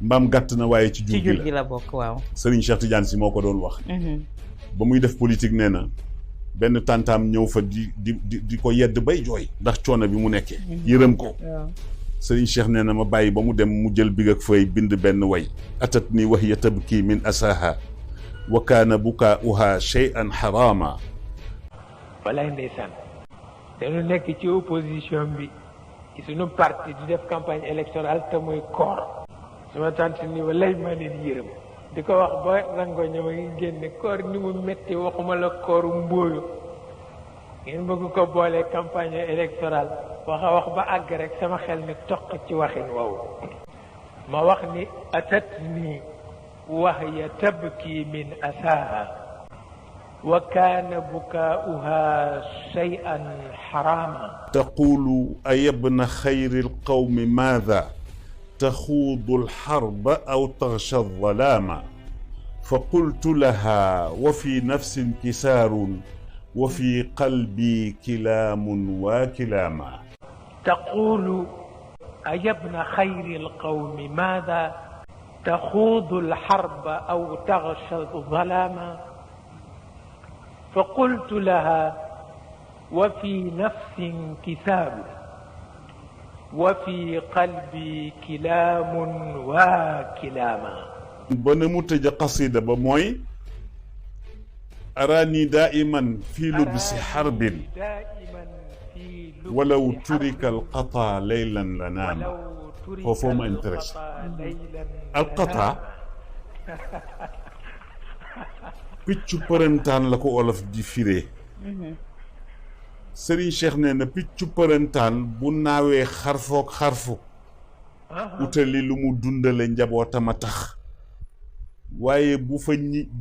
mbaam gàtt na waaye ci jur gi la bokk waaw. Serigne Cheikh Tidiane Sy moo ko doon wax. ba muy def politique nee na benn tantaam ñëw fa di ko yedd bay jooy ndax coono bi mu nekkee. yërëm ko. Serigne Cheikh nee na ma bàyyi ba mu dem mu jël big ak fay bind benn way. atat ni wa hiya tabki min asaha wa kaana bukaauha shay'an harama. walaay ndeysaan dañu nekk ci opposition bi ci suñu parti di def campagne électorale te muy koor suma tante ni walaay maa leen yërëm di ko wax ba rango ñëw ngi génne koor ni mu metti waxuma la kooru mbóoyu ngeen bëgg ko boole campagne électorale wax ba àgg rek sama xel ni toq ci waxin wow ma wax ni atat ni وهي تبكي من أساها وكان بكاؤها شيئا حراما تقول أي ابن خير القوم ماذا تخوض الحرب أو تغشى الظلام فقلت لها وفي نفس انكسار وفي قلبي كلام وكلاما تقول أي ابن خير القوم ماذا تخوض الحرب أو تغشى الظلام فقلت لها وفي نفس انكسار وفي قلبي كلام وكلاما بنموتج قصيدة بموي أراني دائما في لبس حرب ولو ترك القطا ليلا لنام foofu ma intéressé alqata piccu përëntaan la ko olof di firee Serigne Cheikh nee na piccu përëntaan bu naawee xarfook xarfu utali lu mu dundale njabootam a tax waaye bu fa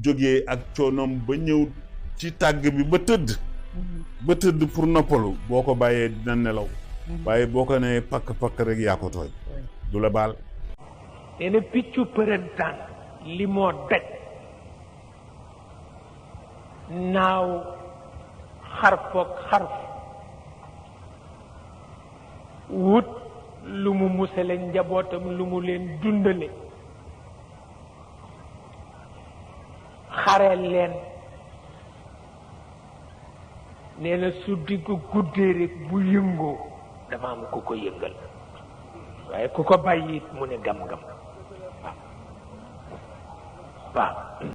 jógee ak coonoom ba ñëw ci tàgg bi ba tëdd pour noppalu boo ko bàyyee dina nelaw waaye boo ko nee pakk rek yaa ko tooñ du la baal. nee na piccu përëntaan li moo daj naaw xarfoog xarf wut lu mu musale njabootam lu mu leen dundale xareel leen nee na su digg guddee rek bu yëngoo dama am ku ko yëngal waaye ku ko bàyyi it mu ne gam-gam waaw